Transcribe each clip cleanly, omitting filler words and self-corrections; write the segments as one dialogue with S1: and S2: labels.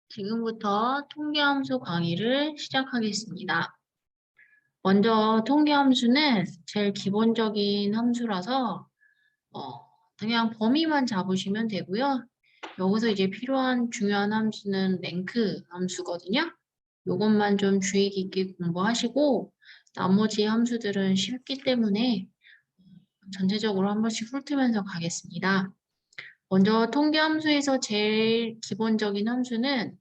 S1: 지금부터 통계함수 강의를 시작하겠습니다. 먼저 통계함수는 제일 기본적인 함수라서 그냥 범위만 잡으시면 되고요. 여기서 이제 필요한 중요한 함수는 랭크 함수거든요. 이것만 좀 주의 깊게 공부하시고 나머지 함수들은 쉽기 때문에 전체적으로 한 번씩 훑으면서 가겠습니다. 먼저 통계함수에서 제일 기본적인 함수는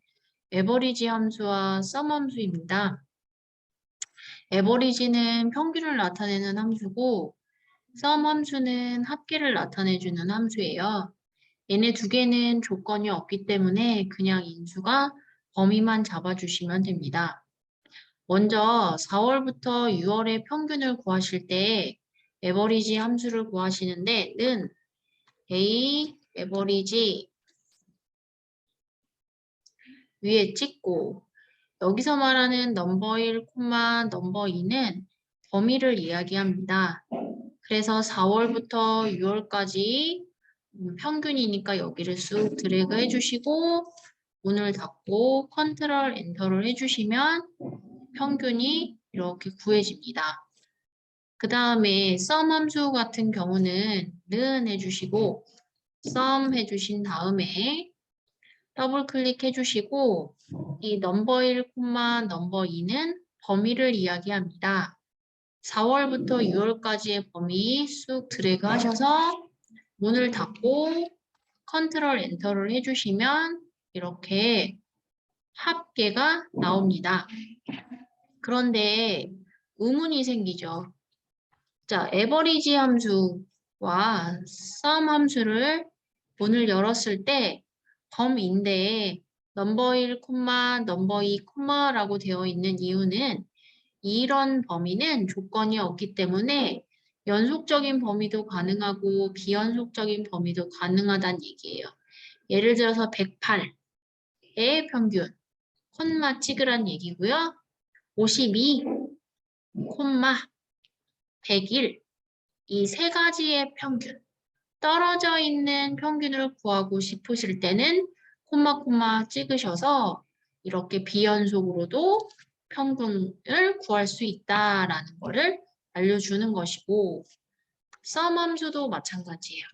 S1: 에버리지 함수와 썸 함수입니다. 에버리지는 평균을 나타내는 함수고 썸 함수는 합계를 나타내주는 함수예요. 얘네 두 개는 조건이 없기 때문에 그냥 인수가 범위만 잡아주시면 됩니다. 먼저 4월부터 6월의 평균을 구하실 때 에버리지 함수를 구하시는데 는 A 에버리지 위에 찍고 여기서 말하는 넘버 1, 넘버 2는 범위를 이야기합니다. 그래서 4월부터 6월까지 평균이니까 여기를 쑥 드래그 해주시고 문을 닫고 컨트롤 엔터를 해주시면 평균이 이렇게 구해집니다. 그 다음에 썸 함수 같은 경우는 는 해주시고 썸 해주신 다음에 더블 클릭해 주시고 이 넘버 1, 넘버 2는 범위를 이야기합니다. 4월부터 6월까지의 범위 쑥 드래그 하셔서 문을 닫고 컨트롤 엔터를 해주시면 이렇게 합계가 나옵니다. 그런데 의문이 생기죠. 자, 에버리지 함수와 썸 함수를 문을 열었을 때 범위인데 넘버 1, 넘버 2, 라고 되어 있는 이유는 이런 범위는 조건이 없기 때문에 연속적인 범위도 가능하고 비연속적인 범위도 가능하다는 얘기예요. 예를 들어서 108의 평균, 콤마 찍으란 얘기고요. 52, 콤마 101, 이 세 가지의 평균, 떨어져 있는 평균을 구하고 싶으실 때는 콤마 찍으셔서 이렇게 비연속으로도 평균을 구할 수 있다라는 거를 알려주는 것이고 썸 함수도 마찬가지예요.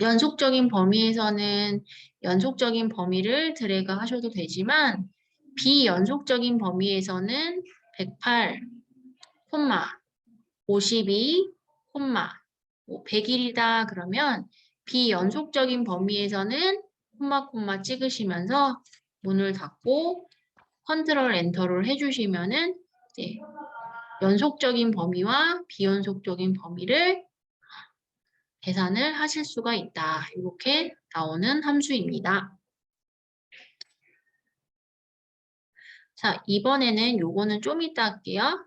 S1: 연속적인 범위에서는 연속적인 범위를 드래그 하셔도 되지만 비연속적인 범위에서는 108, 52, 100일이다 그러면 비연속적인 범위에서는 콤마 찍으시면서 문을 닫고 컨트롤 엔터를 해주시면은 이제 연속적인 범위와 비연속적인 범위를 계산을 하실 수가 있다. 이렇게 나오는 함수입니다. 자, 이번에는 요거는 좀 이따 할게요.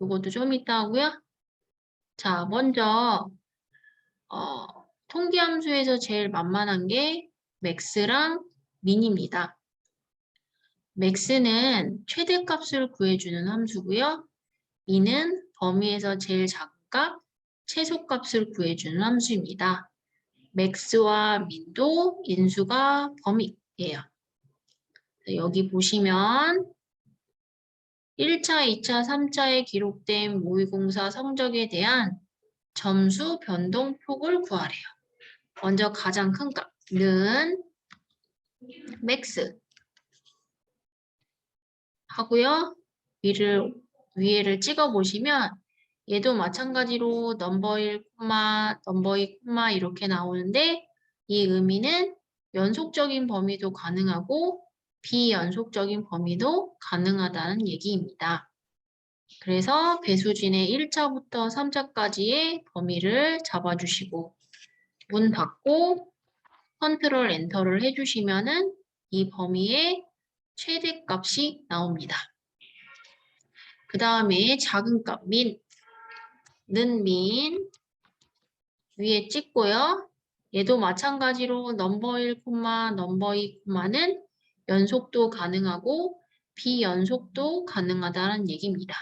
S1: 요것도 좀 이따 하고요. 자, 먼저 통계함수에서 제일 만만한 게 맥스랑 민입니다. 맥스는 최대값을 구해주는 함수고요. 민은 범위에서 제일 작은 값, 최소값을 구해주는 함수입니다. 맥스와 민도 인수가 범위예요. 여기 보시면 1차, 2차, 3차에 기록된 모의고사 성적에 대한 점수 변동폭을 구하래요. 먼저 가장 큰 값은 맥스 하고요. 위에를 찍어 보시면 얘도 마찬가지로 넘버 1, 넘버 2, 이렇게 나오는데 이 의미는 연속적인 범위도 가능하고 비연속적인 범위도 가능하다는 얘기입니다. 그래서 배수진의 1차부터 3차까지의 범위를 잡아주시고 문 닫고 컨트롤 엔터를 해주시면은 이 범위의 최대값이 나옵니다. 그 다음에 작은 값 는 민 위에 찍고요. 얘도 마찬가지로 넘버 1, 넘버 2, 연속도 가능하고 비연속도 가능하다는 얘기입니다.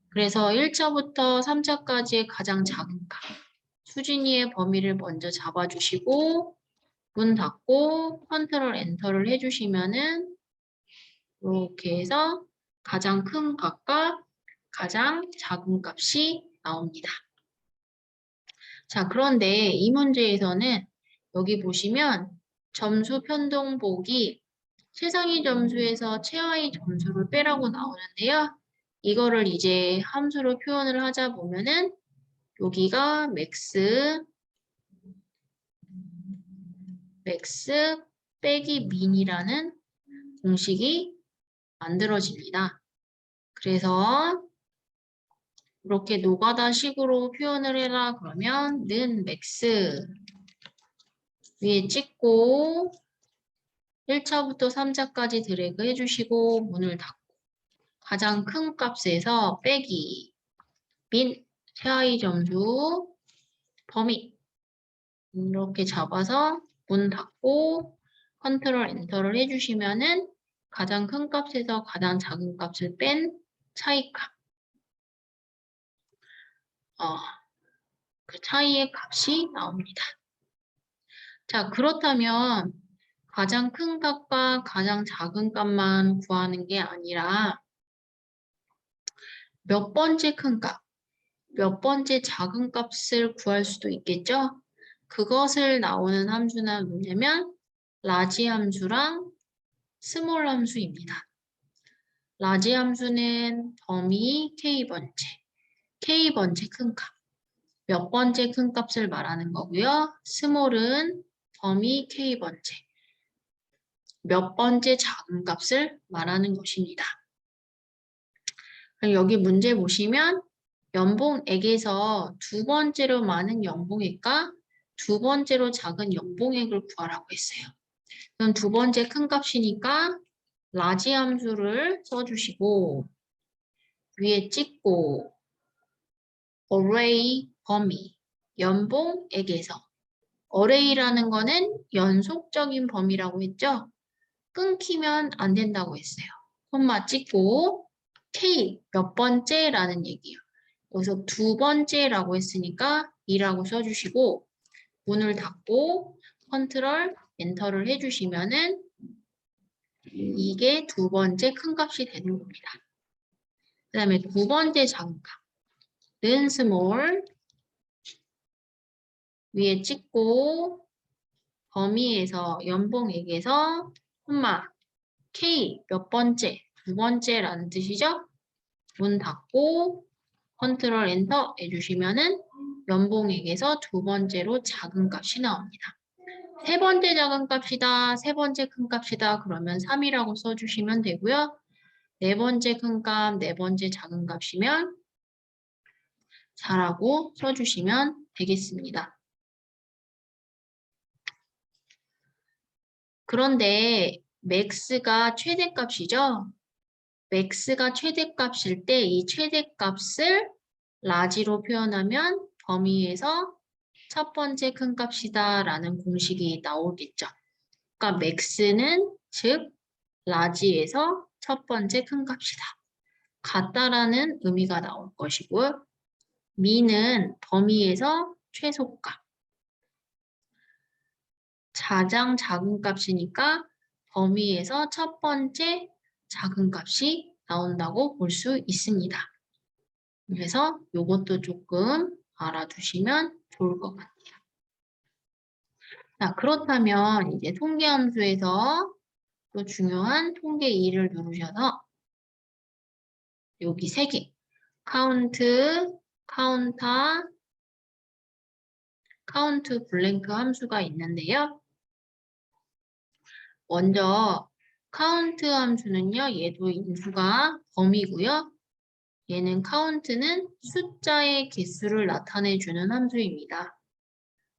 S1: 그래서 1차부터 3차까지의 가장 작은 값 수진이의 범위를 먼저 잡아주시고 문 닫고 컨트롤 엔터를 해주시면은 이렇게 해서 가장 큰 값과 가장 작은 값이 나옵니다. 자, 그런데 이 문제에서는 여기 보시면 점수 편동복이 최상위 점수에서 최하위 점수를 빼라고 나오는데요. 이거를 이제 함수로 표현을 하자 보면은 여기가 맥스 빼기 민이라는 공식이 만들어집니다. 그래서 이렇게 노가다식으로 표현을 해라 그러면 는 맥스 위에 찍고 1차부터 3차까지 드래그 해주시고 문을 닫고 가장 큰 값에서 빼기 민 최하위 점수 범위 이렇게 잡아서 문 닫고 컨트롤 엔터를 해주시면은 가장 큰 값에서 가장 작은 값을 뺀 차이값 그 차이의 값이 나옵니다. 자, 그렇다면 가장 큰 값과 가장 작은 값만 구하는 게 아니라 몇 번째 큰 값, 몇 번째 작은 값을 구할 수도 있겠죠? 그것을 나오는 함수는 뭐냐면 라지 함수랑 스몰 함수입니다. 라지 함수는 범위 K번째 큰 값, 몇 번째 큰 값을 말하는 거고요. 스몰은 범위 K번째, 몇 번째 작은 값을 말하는 것입니다. 여기 문제 보시면 연봉액에서 두 번째로 많은 연봉액과 두 번째로 작은 연봉액을 구하라고 했어요. 그럼 두 번째 큰 값이니까 라지 함수를 써주시고 위에 찍고 array 범위 연봉액에서 array라는 거는 연속적인 범위라고 했죠. 끊기면 안 된다고 했어요. 콤마 찍고 K 몇 번째라는 얘기예요. 여기서 두 번째라고 했으니까 2라고 써주시고 문을 닫고 컨트롤 엔터를 해주시면은 이게 두 번째 큰 값이 되는 겁니다. 그 다음에 두 번째 작은 값 는 스몰 위에 찍고 범위에서 연봉액에서 콤마 K 몇 번째 두 번째라는 뜻이죠. 문 닫고 컨트롤 엔터 해주시면은 연봉액에서 두 번째로 작은 값이 나옵니다. 세 번째 작은 값이다, 세 번째 큰 값이다 그러면 3이라고 써주시면 되고요. 네 번째 큰 값, 네 번째 작은 값이면 4라고 써주시면 되겠습니다. 그런데 맥스가 최대값이죠. 맥스가 최대값일 때 이 최대값을 라지로 표현하면 범위에서 첫 번째 큰 값이다 라는 공식이 나오겠죠. 그러니까 맥스는 즉 라지에서 첫 번째 큰 값이다. 같다라는 의미가 나올 것이고요. 미는 범위에서 최소값. 가장 작은 값이니까 범위에서 첫 번째 작은 값이 나온다고 볼 수 있습니다. 그래서 이것도 조금 알아두시면 좋을 것 같아요. 자, 그렇다면 이제 통계함수에서 또 중요한 통계 2를 누르셔서 여기 3개 카운트, 카운터, 카운트 블랭크 함수가 있는데요. 먼저 카운트 함수는요. 얘도 인수가 범위고요. 얘는 카운트는 숫자의 개수를 나타내주는 함수입니다.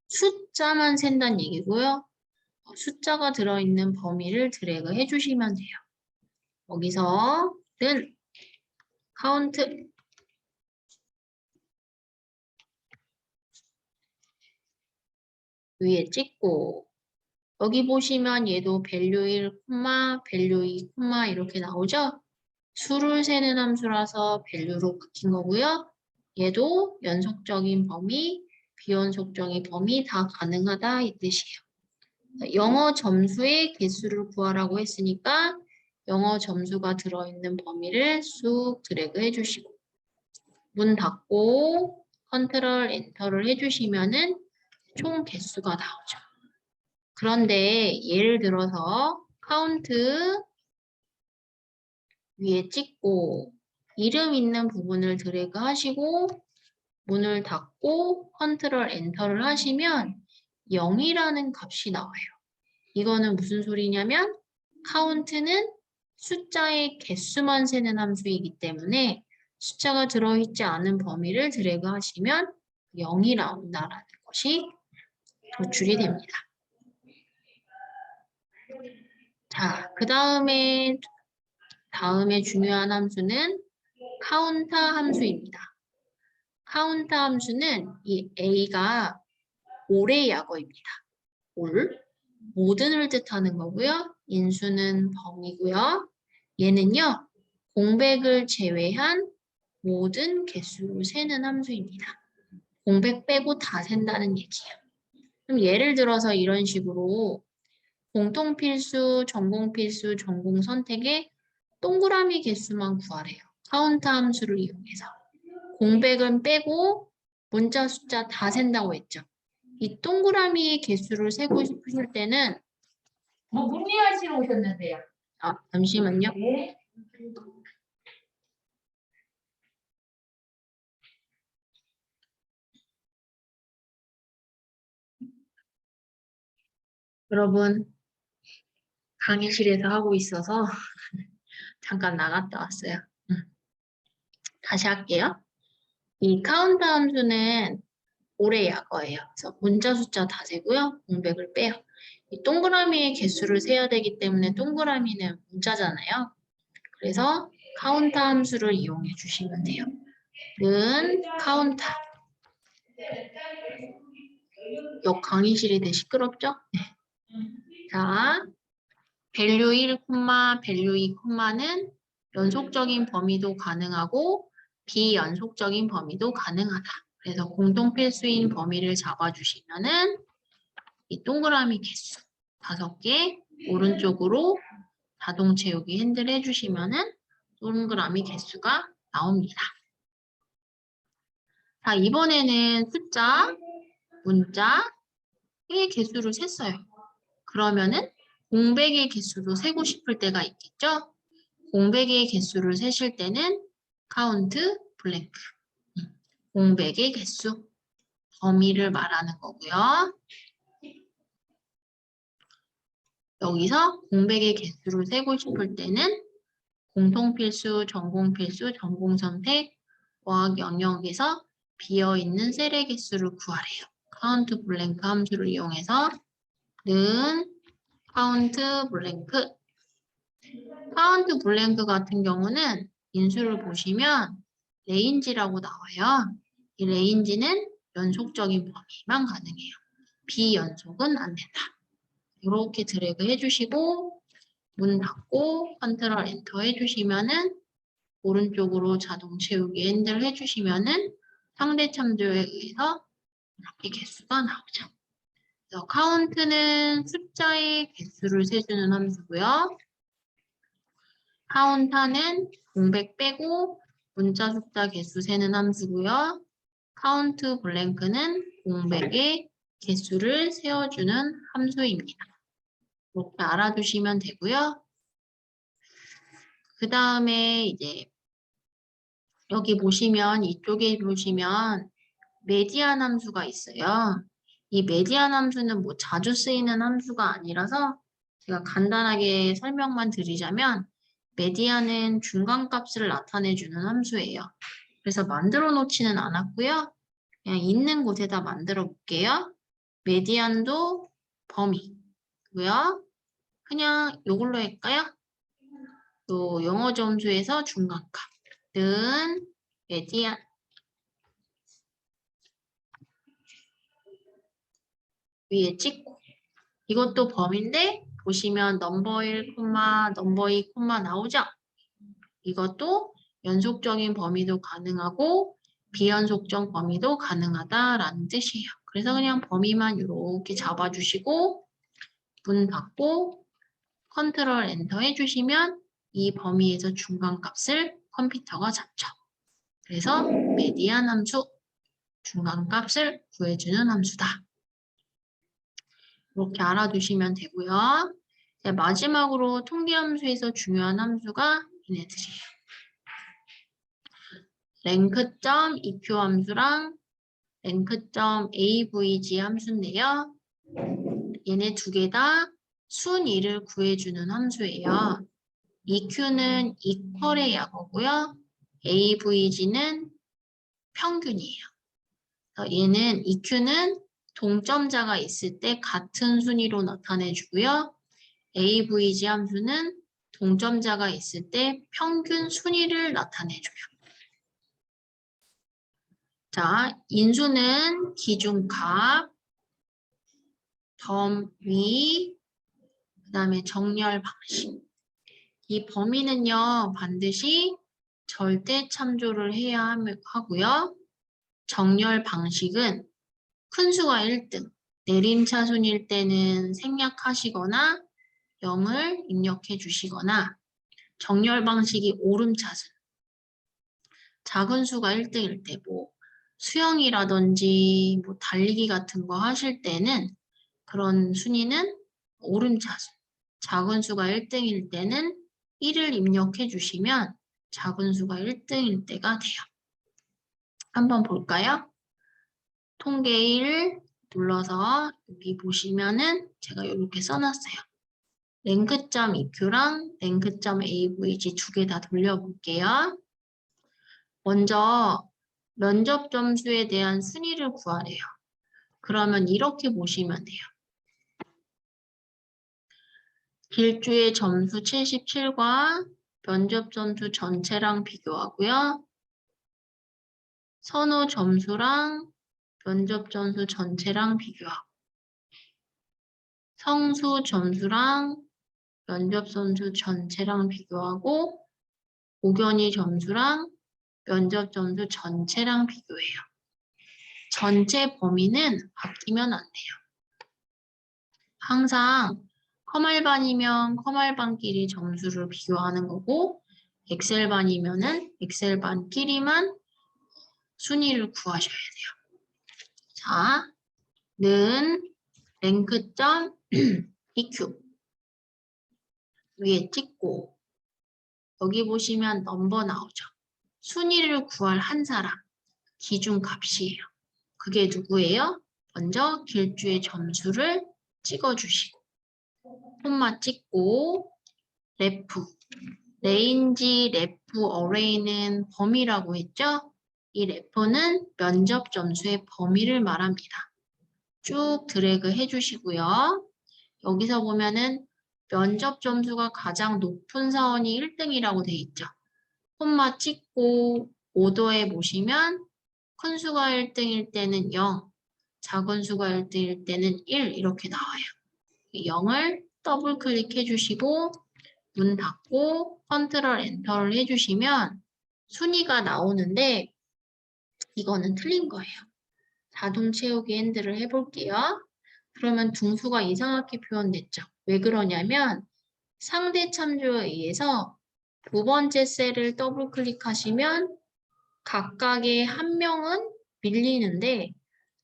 S1: 숫자만 센다는 얘기고요. 숫자가 들어있는 범위를 드래그 해주시면 돼요. 여기서는 카운트 위에 찍고 여기 보시면 얘도 value 1, value 2, 이렇게 나오죠? 수를 세는 함수라서 value로 바뀐 거고요. 얘도 연속적인 범위, 비연속적인 범위 다 가능하다 이 뜻이에요. 영어 점수의 개수를 구하라고 했으니까 영어 점수가 들어있는 범위를 쑥 드래그 해주시고 문 닫고 컨트롤 엔터를 해주시면은 총 개수가 나오죠. 그런데 예를 들어서 카운트 위에 찍고 이름 있는 부분을 드래그 하시고 문을 닫고 컨트롤 엔터를 하시면 0이라는 값이 나와요. 이거는 무슨 소리냐면 카운트는 숫자의 개수만 세는 함수이기 때문에 숫자가 들어있지 않은 범위를 드래그 하시면 0이 나온다라는 것이 도출이 됩니다. 자, 그 다음에 중요한 함수는 카운터 함수입니다. 카운터 함수는 이 A가 올의 약어입니다. 올, 모든을 뜻하는 거고요. 인수는 범위고요. 얘는요, 공백을 제외한 모든 개수를 세는 함수입니다. 공백 빼고 다 센다는 얘기예요. 그럼 예를 들어서 이런 식으로 공통필수, 전공필수, 전공선택의 동그라미 개수만 구하래요. 카운터 함수를 이용해서. 공백은 빼고 문자 숫자 다 센다고 했죠. 이 동그라미의 개수를 세고 싶으실 때는
S2: 문의하시러 오셨는데요.
S1: 잠시만요.
S2: 네.
S1: 여러분, 강의실에서 하고 있어서 잠깐 나갔다 왔어요. 다시 할게요. 이 카운터 함수는 올의 약어예요. 그래서 문자 숫자 다 세고요. 공백을 빼요. 이 동그라미의 개수를 세야 되기 때문에 동그라미는 문자잖아요. 그래서 카운터 함수를 이용해 주시면 돼요. 는 카운터. 옆 강의실이 되게 시끄럽죠? 자, value 1, value 2, 는 연속적인 범위도 가능하고 비연속적인 범위도 가능하다. 그래서 공통 필수인 범위를 잡아주시면은 이 동그라미 개수 5개 오른쪽으로 자동 채우기 핸들 해주시면은 동그라미 개수가 나옵니다. 자, 이번에는 숫자, 문자의 개수를 셌어요. 그러면은 공백의 개수도 세고 싶을 때가 있겠죠? 공백의 개수를 세실 때는 카운트 블랭크. 공백의 개수, 범위를 말하는 거고요. 여기서 공백의 개수를 세고 싶을 때는 공통필수, 전공필수, 전공선택, 과학 영역에서 비어있는 셀의 개수를 구하래요. 카운트 블랭크 함수를 이용해서 는 카운트 블랭크. 카운트 블랭크 같은 경우는 인수를 보시면 레인지라고 나와요. 이 레인지는 연속적인 범위만 가능해요. 비연속은 안 된다. 이렇게 드래그 해주시고 문 닫고 컨트롤 엔터 해주시면은 오른쪽으로 자동 채우기 핸들 해주시면은 상대 참조에 의해서 이렇게 개수가 나오죠. 그래서 카운트는 숫자의 개수를 세주는 함수고요. 카운터는 공백 빼고 문자 숫자 개수 세는 함수고요. 카운트 블랭크는 공백의 개수를 세워주는 함수입니다. 이렇게 알아두시면 되고요. 그 다음에 이제 여기 보시면 이쪽에 보시면 메디안 함수가 있어요. 이 메디안 함수는 뭐 자주 쓰이는 함수가 아니라서 제가 간단하게 설명만 드리자면 메디안은 중간값을 나타내주는 함수예요. 그래서 만들어 놓지는 않았고요. 그냥 있는 곳에다 만들어 볼게요. 메디안도 범위고요. 그냥 이걸로 할까요? 또 영어 점수에서 중간값 는 메디안 위에 찍고 이것도 범위인데 보시면 넘버 1, 넘버 2, 나오죠? 이것도 연속적인 범위도 가능하고 비연속적 범위도 가능하다라는 뜻이에요. 그래서 그냥 범위만 이렇게 잡아주시고 문 닫고 컨트롤 엔터 해주시면 이 범위에서 중간값을 컴퓨터가 잡죠. 그래서 메디안 함수, 중간값을 구해주는 함수다. 이렇게 알아두시면 되고요. 이제 마지막으로 통계함수에서 중요한 함수가 얘네들이에요. 랭크점 EQ 함수랑 랭크점 AVG 함수인데요. 얘네 두 개 다 순위를 구해주는 함수예요. EQ는 이퀄의 약어고요. AVG는 평균이에요. 얘는 EQ는 동점자가 있을 때 같은 순위로 나타내주고요. AVG 함수는 동점자가 있을 때 평균 순위를 나타내줘요. 자, 인수는 기준값, 범위, 그 다음에 정렬 방식. 이 범위는요, 반드시 절대 참조를 해야 하고요. 정렬 방식은 큰 수가 1등, 내림차순일 때는 생략하시거나 0을 입력해 주시거나 정렬 방식이 오름차순, 작은 수가 1등일 때 뭐 수영이라든지 뭐 달리기 같은 거 하실 때는 그런 순위는 오름차순, 작은 수가 1등일 때는 1을 입력해 주시면 작은 수가 1등일 때가 돼요. 한번 볼까요? 통계 1 눌러서 여기 보시면은 제가 이렇게 써놨어요. 랭크점 EQ랑 랭크점 AVG 두 개 다 돌려볼게요. 먼저 면접 점수에 대한 순위를 구하래요. 그러면 이렇게 보시면 돼요. 길주의 점수 77과 면접 점수 전체랑 비교하고요. 선호 점수랑 면접 점수 전체랑 비교하고 성수 점수랑 면접 점수 전체랑 비교하고 오견이 점수랑 면접 점수 전체랑 비교해요. 전체 범위는 바뀌면 안 돼요. 항상 컴알반이면 컴알반끼리 점수를 비교하는 거고 엑셀반이면은 엑셀반끼리만 순위를 구하셔야 돼요. 자, 는 랭크점 EQ 위에 찍고 여기 보시면 넘버 나오죠. 순위를 구할 한 사람 기준값이에요. 그게 누구예요? 먼저 길주의 점수를 찍어주시고 콤마 찍고 레프 레인지 레프 어레이는 범위라고 했죠? 이 레프는 면접 점수의 범위를 말합니다. 쭉 드래그 해주시고요. 여기서 보면은 면접 점수가 가장 높은 사원이 1등이라고 돼 있죠. 콤마 찍고 오더에 보시면 큰 수가 1등일 때는 0, 작은 수가 1등일 때는 1 이렇게 나와요. 0을 더블 클릭해 주시고 문 닫고 컨트롤 엔터를 해주시면 순위가 나오는데 이거는 틀린 거예요. 자동 채우기 핸들을 해볼게요. 그러면 등수가 이상하게 표현됐죠. 왜 그러냐면 상대 참조에 의해서 두 번째 셀을 더블 클릭하시면 각각의 한 명은 밀리는데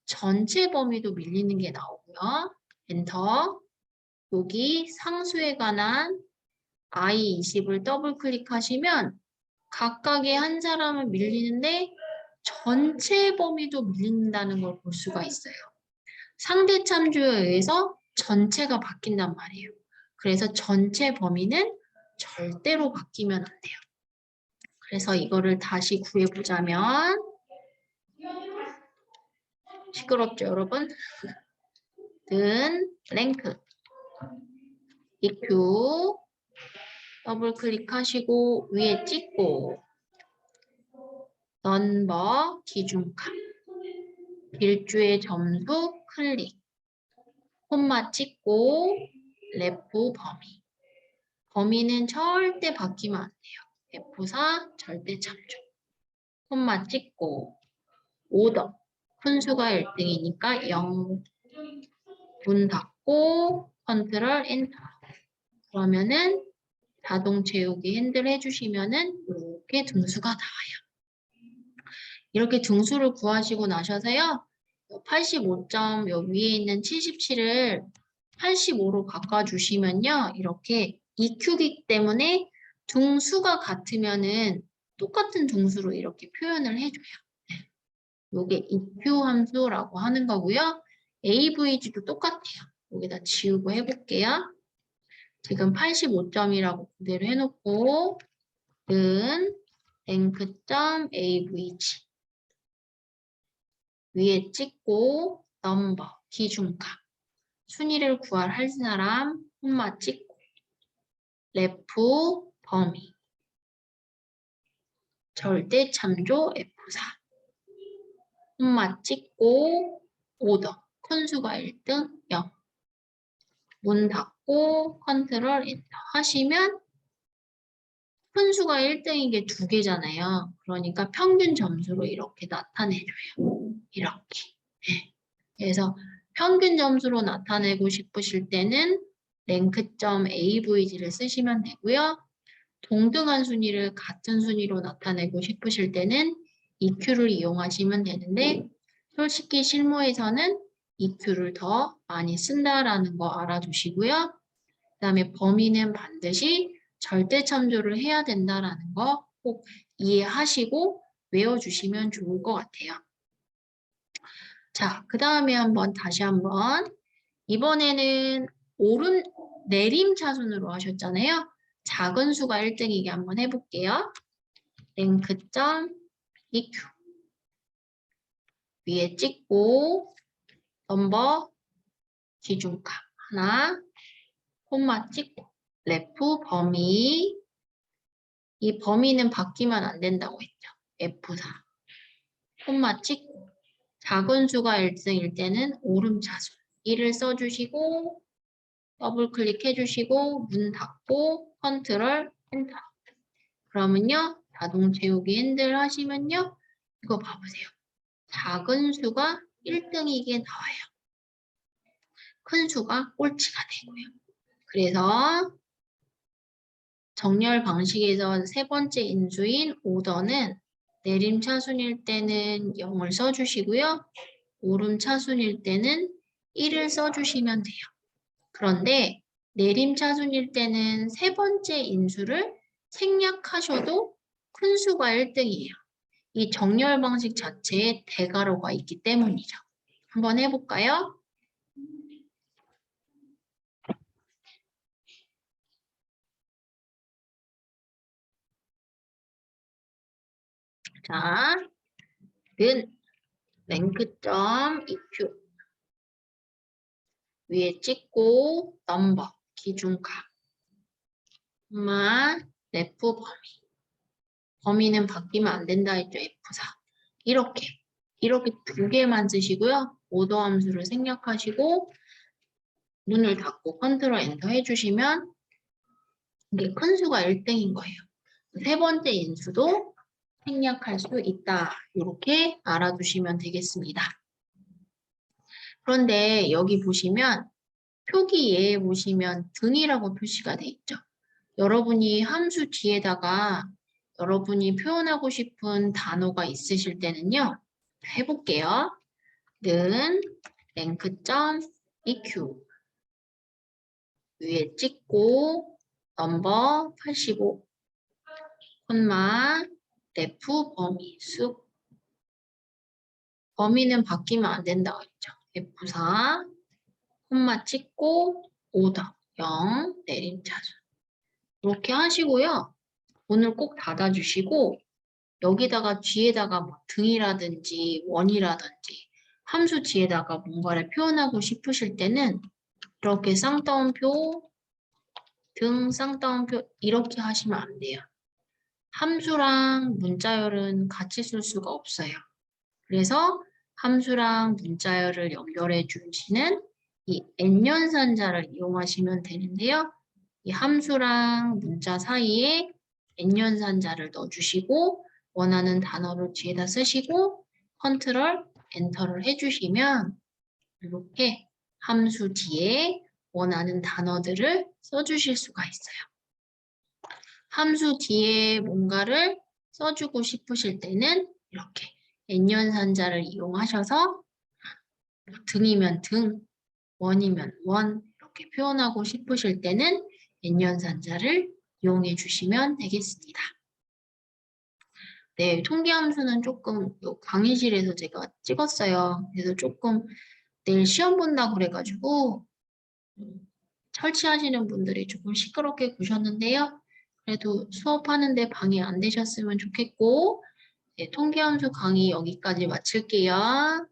S1: 전체 범위도 밀리는 게 나오고요. 엔터. 여기 상수에 관한 I20을 더블 클릭하시면 각각의 한 사람을 밀리는데 전체 범위도 밀린다는 걸 볼 수가 있어요. 상대 참조에 의해서 전체가 바뀐단 말이에요. 그래서 전체 범위는 절대로 바뀌면 안 돼요. 그래서 이거를 다시 구해보자면 시끄럽죠, 여러분? 는 랭크 EQ 더블 클릭하시고 위에 찍고 넘버 기준값 길주의 점수 클릭 콤마 찍고 레프 범위 범위는 절대 바뀌면 안 돼요. F4 절대 참조 콤마 찍고 오더 큰 수가 1등이니까 0 문 닫고 컨트롤 엔터 그러면은 자동 채우기 핸들 해주시면은 이렇게 등수가 나와요. 이렇게 등수를 구하시고 나셔서요. 85점 요 위에 있는 77을 85로 바꿔주시면요. 이렇게 EQ이기 때문에 등수가 같으면은 똑같은 등수로 이렇게 표현을 해줘요. 요게 EQ 함수라고 하는 거고요. AVG도 똑같아요. 여기다 지우고 해볼게요. 지금 85점이라고 그대로 해놓고 는 랭크.avg 위에 찍고 넘버 기준값 순위를 구할 사람 콤마 찍고 레프 범위 절대 참조 F4 콤마 찍고 오더 큰수가 1등 0 문 닫고 컨트롤 엔터 하시면 큰수가 1등인 게 2개잖아요. 그러니까 평균 점수로 이렇게 나타내줘요. 이렇게. 네. 그래서 평균 점수로 나타내고 싶으실 때는 랭크.avg를 쓰시면 되고요. 동등한 순위를 같은 순위로 나타내고 싶으실 때는 EQ를 이용하시면 되는데 솔직히 실무에서는 EQ를 더 많이 쓴다라는 거 알아두시고요. 그 다음에 범위는 반드시 절대 참조를 해야 된다라는 거 꼭 이해하시고 외워주시면 좋을 것 같아요. 자, 그 다음에 다시 한번 이번에는 내림 차순으로 하셨잖아요. 작은 수가 1등이게 한번 해볼게요. 랭크.eq 위에 찍고 넘버 기준값 하나 콤마 찍고 레프 범위 이 범위는 바뀌면 안 된다고 했죠. F4 콤마 찍고 작은 수가 1등일 때는 오름차순 1을 써주시고 더블 클릭해 주시고 문 닫고 컨트롤 엔터 그러면요 자동 채우기 핸들 하시면요 이거 봐보세요. 작은 수가 1등이게 나와요. 큰 수가 꼴찌가 되고요. 그래서 정렬 방식에서 세 번째 인수인 오더는 내림차순일 때는 0을 써주시고요. 오름차순일 때는 1을 써주시면 돼요. 그런데 내림차순일 때는 세 번째 인수를 생략하셔도 큰 수가 1등이에요. 이 정렬 방식 자체에 대괄호가 있기 때문이죠. 한번 해볼까요? 자, 는 랭크.eq 위에 찍고 넘버 기준값 레프 범위는 바뀌면 안 된다 했죠. F4 이렇게 2개만 쓰시고요. 오더 함수를 생략하시고 문을 닫고 컨트롤 엔터 해주시면 이게 큰 수가 1등인 거예요. 세 번째 인수도 생략할 수 있다. 이렇게 알아두시면 되겠습니다. 그런데 여기 보시면 표기 예에 보시면 등이라고 표시가 돼 있죠. 여러분이 함수 뒤에다가 여러분이 표현하고 싶은 단어가 있으실 때는요. 해볼게요. 는 랭크.eq 위에 찍고 넘버 85 콤마 레프 범위 수 범위는 바뀌면 안 된다고 했죠. F4 콤마 찍고 오더 0 내림차순 이렇게 하시고요. 문을 꼭 닫아주시고 여기다가 뒤에다가 뭐 등이라든지 원이라든지 함수 뒤에다가 뭔가를 표현하고 싶으실 때는 이렇게 쌍따옴표 등 쌍따옴표 이렇게 하시면 안 돼요. 함수랑 문자열은 같이 쓸 수가 없어요. 그래서 함수랑 문자열을 연결해 주시는 이 n연산자를 이용하시면 되는데요. 이 함수랑 문자 사이에 n연산자를 넣어주시고 원하는 단어를 뒤에다 쓰시고 컨트롤 엔터를 해주시면 이렇게 함수 뒤에 원하는 단어들을 써주실 수가 있어요. 함수 뒤에 뭔가를 써주고 싶으실 때는 이렇게 n연산자를 이용하셔서 등이면 등, 원이면 원 이렇게 표현하고 싶으실 때는 n연산자를 이용해 주시면 되겠습니다. 네, 통계함수는 조금 요 강의실에서 제가 찍었어요. 그래서 조금 내일 시험 본다고 그래가지고 설치하시는 분들이 조금 시끄럽게 구셨는데요. 그래도 수업하는데 방해 안 되셨으면 좋겠고 네, 통계함수 강의 여기까지 마칠게요.